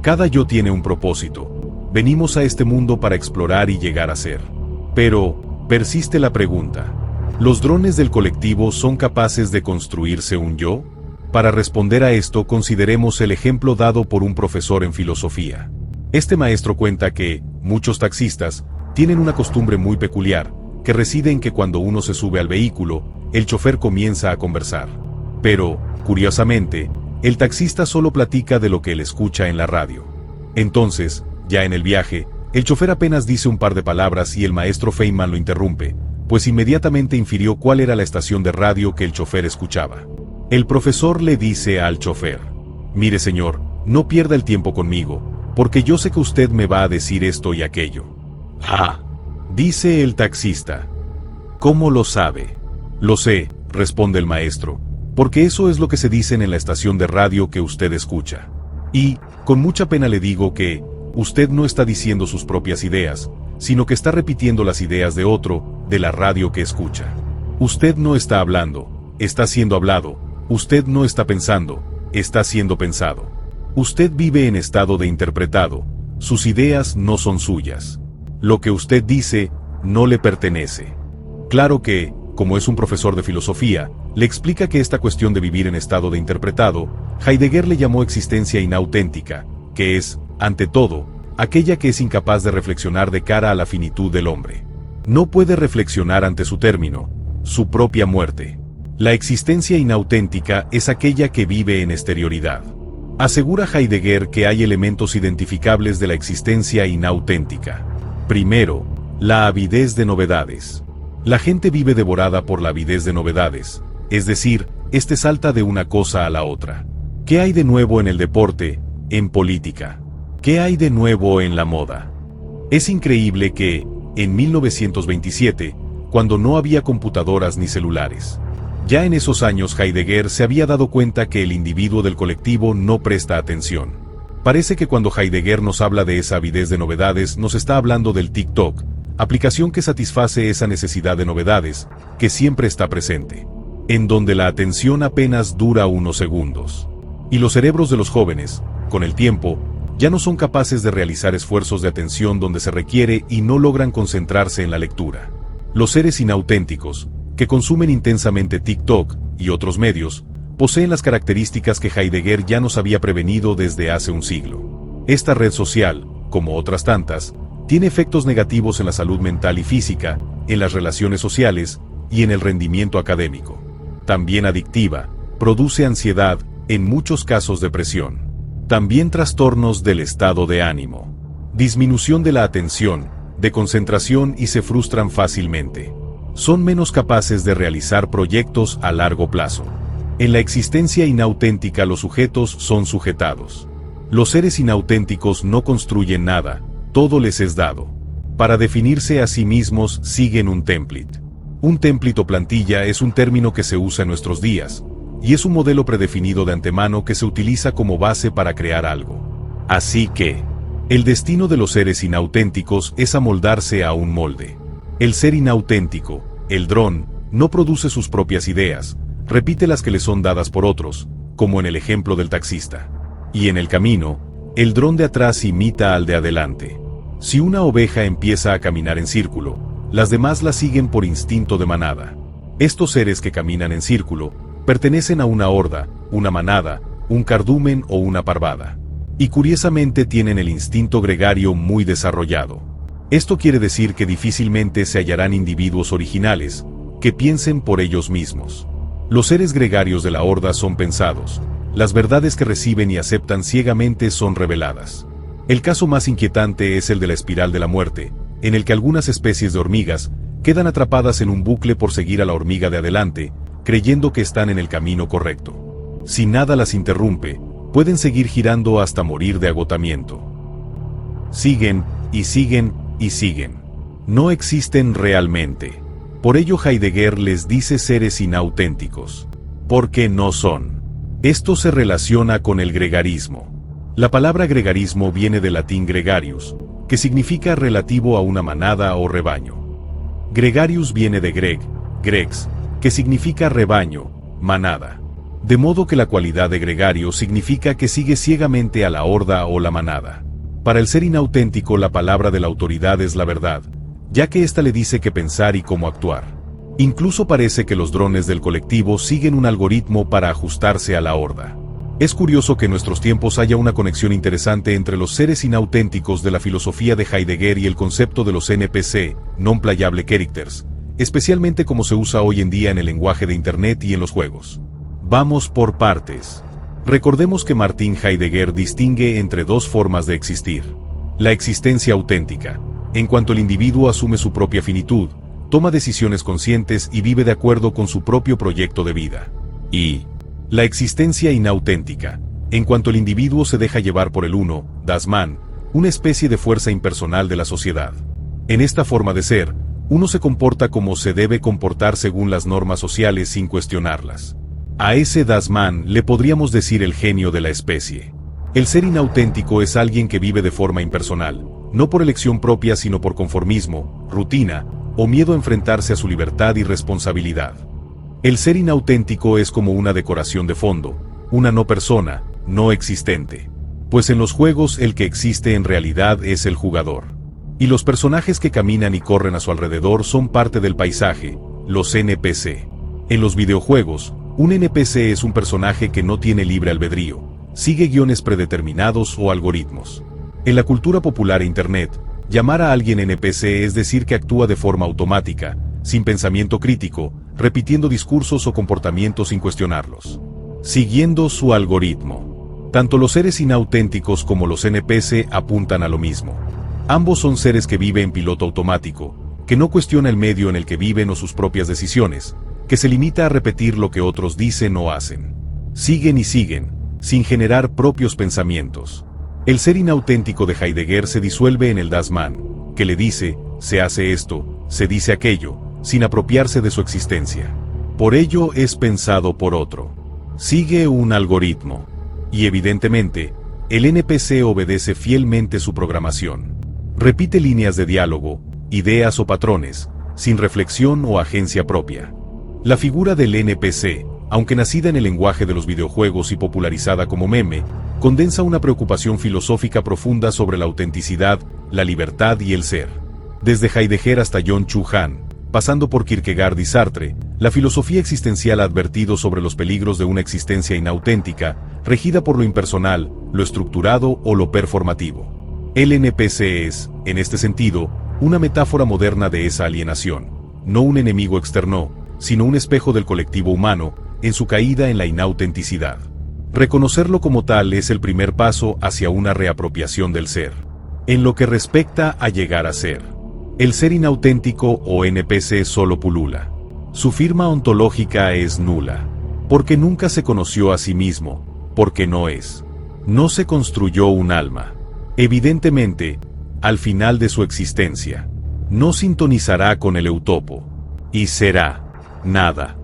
Cada yo tiene un propósito. Venimos a este mundo para explorar y llegar a ser. Pero, persiste la pregunta. ¿Los drones del colectivo son capaces de construirse un yo? Para responder a esto, consideremos el ejemplo dado por un profesor en filosofía. Este maestro cuenta que, muchos taxistas, tienen una costumbre muy peculiar, que reside en que cuando uno se sube al vehículo, el chofer comienza a conversar. Pero, curiosamente, el taxista solo platica de lo que él escucha en la radio. Entonces, ya en el viaje, el chofer apenas dice un par de palabras y el maestro Feynman lo interrumpe, pues inmediatamente infirió cuál era la estación de radio que el chofer escuchaba. El profesor le dice al chofer: «Mire señor, no pierda el tiempo conmigo, porque yo sé que usted me va a decir esto y aquello». «Ah», dice el taxista. «¿Cómo lo sabe?» «Lo sé», responde el maestro, «porque eso es lo que se dicen en la estación de radio que usted escucha. Y, con mucha pena le digo que, usted no está diciendo sus propias ideas, sino que está repitiendo las ideas de otro, de la radio que escucha. Usted no está hablando, está siendo hablado. Usted no está pensando, está siendo pensado. Usted vive en estado de interpretado, sus ideas no son suyas. Lo que usted dice, no le pertenece». Claro que, como es un profesor de filosofía, le explica que esta cuestión de vivir en estado de interpretado, Heidegger le llamó existencia inauténtica, que es, ante todo, aquella que es incapaz de reflexionar de cara a la finitud del hombre. No puede reflexionar ante su término, su propia muerte. La existencia inauténtica es aquella que vive en exterioridad. Asegura Heidegger que hay elementos identificables de la existencia inauténtica. Primero, la avidez de novedades. La gente vive devorada por la avidez de novedades, es decir, salta de una cosa a la otra. ¿Qué hay de nuevo en el deporte, en política? ¿Qué hay de nuevo en la moda? Es increíble que, en 1927, cuando no había computadoras ni celulares, ya en esos años Heidegger se había dado cuenta que el individuo del colectivo no presta atención. Parece que cuando Heidegger nos habla de esa avidez de novedades nos está hablando del TikTok, aplicación que satisface esa necesidad de novedades, que siempre está presente, en donde la atención apenas dura unos segundos. Y los cerebros de los jóvenes, con el tiempo, ya no son capaces de realizar esfuerzos de atención donde se requiere y no logran concentrarse en la lectura. Los seres inauténticos, que consumen intensamente TikTok y otros medios, poseen las características que Heidegger ya nos había prevenido desde hace un siglo. Esta red social, como otras tantas, tiene efectos negativos en la salud mental y física, en las relaciones sociales y en el rendimiento académico. También adictiva, produce ansiedad, en muchos casos depresión. También trastornos del estado de ánimo. Disminución de la atención, de concentración y se frustran fácilmente. Son menos capaces de realizar proyectos a largo plazo. En la existencia inauténtica los sujetos son sujetados. Los seres inauténticos no construyen nada, todo les es dado. Para definirse a sí mismos siguen un template. Un template o plantilla es un término que se usa en nuestros días, y es un modelo predefinido de antemano que se utiliza como base para crear algo. Así que, el destino de los seres inauténticos es amoldarse a un molde. El ser inauténtico, el dron, no produce sus propias ideas, repite las que le son dadas por otros, como en el ejemplo del taxista. Y en el camino, el dron de atrás imita al de adelante. Si una oveja empieza a caminar en círculo, las demás la siguen por instinto de manada. Estos seres que caminan en círculo, pertenecen a una horda, una manada, un cardumen o una parvada. Y curiosamente tienen el instinto gregario muy desarrollado. Esto quiere decir que difícilmente se hallarán individuos originales, que piensen por ellos mismos. Los seres gregarios de la horda son pensados, las verdades que reciben y aceptan ciegamente son reveladas. El caso más inquietante es el de la espiral de la muerte, en el que algunas especies de hormigas quedan atrapadas en un bucle por seguir a la hormiga de adelante, creyendo que están en el camino correcto. Si nada las interrumpe, pueden seguir girando hasta morir de agotamiento. Siguen, y siguen, y siguen. No existen realmente. Por ello Heidegger les dice seres inauténticos. Porque no son. Esto se relaciona con el gregarismo. La palabra gregarismo viene del latín gregarius, que significa relativo a una manada o rebaño. Gregarius viene de grex, que significa rebaño, manada. De modo que la cualidad de gregario significa que sigue ciegamente a la horda o la manada. Para el ser inauténtico, la palabra de la autoridad es la verdad, ya que ésta le dice qué pensar y cómo actuar. Incluso parece que los drones del colectivo siguen un algoritmo para ajustarse a la horda. Es curioso que en nuestros tiempos haya una conexión interesante entre los seres inauténticos de la filosofía de Heidegger y el concepto de los NPC, non-playable characters, especialmente como se usa hoy en día en el lenguaje de Internet y en los juegos. Vamos por partes. Recordemos que Martin Heidegger distingue entre dos formas de existir. La existencia auténtica, en cuanto el individuo asume su propia finitud, toma decisiones conscientes y vive de acuerdo con su propio proyecto de vida. Y la existencia inauténtica, en cuanto el individuo se deja llevar por el uno, das Man, una especie de fuerza impersonal de la sociedad. En esta forma de ser, uno se comporta como se debe comportar según las normas sociales sin cuestionarlas. A ese das Man le podríamos decir el genio de la especie. El ser inauténtico es alguien que vive de forma impersonal, no por elección propia sino por conformismo, rutina, o miedo a enfrentarse a su libertad y responsabilidad. El ser inauténtico es como una decoración de fondo, una no persona, no existente. Pues en los juegos el que existe en realidad es el jugador. Y los personajes que caminan y corren a su alrededor son parte del paisaje, los NPC. En los videojuegos, un NPC es un personaje que no tiene libre albedrío, sigue guiones predeterminados o algoritmos. En la cultura popular e Internet, llamar a alguien NPC es decir que actúa de forma automática, sin pensamiento crítico, repitiendo discursos o comportamientos sin cuestionarlos, siguiendo su algoritmo. Tanto los seres inauténticos como los NPC apuntan a lo mismo. Ambos son seres que viven en piloto automático, que no cuestiona el medio en el que viven o sus propias decisiones, que se limita a repetir lo que otros dicen o hacen. Siguen y siguen, sin generar propios pensamientos. El ser inauténtico de Heidegger se disuelve en el das Man, que le dice, se hace esto, se dice aquello, sin apropiarse de su existencia. Por ello es pensado por otro. Sigue un algoritmo. Y evidentemente, el NPC obedece fielmente su programación. Repite líneas de diálogo, ideas o patrones, sin reflexión o agencia propia. La figura del NPC, aunque nacida en el lenguaje de los videojuegos y popularizada como meme, condensa una preocupación filosófica profunda sobre la autenticidad, la libertad y el ser. Desde Heidegger hasta John Chu Han, pasando por Kierkegaard y Sartre, la filosofía existencial ha advertido sobre los peligros de una existencia inauténtica, regida por lo impersonal, lo estructurado o lo performativo. El NPC es, en este sentido, una metáfora moderna de esa alienación, no un enemigo externo, sino un espejo del colectivo humano, en su caída en la inautenticidad. Reconocerlo como tal es el primer paso hacia una reapropiación del ser. En lo que respecta a llegar a ser, el ser inauténtico o NPC solo pulula. Su firma ontológica es nula, porque nunca se conoció a sí mismo, porque no es. No se construyó un alma. Evidentemente, al final de su existencia, no sintonizará con el eutopo, y será nada.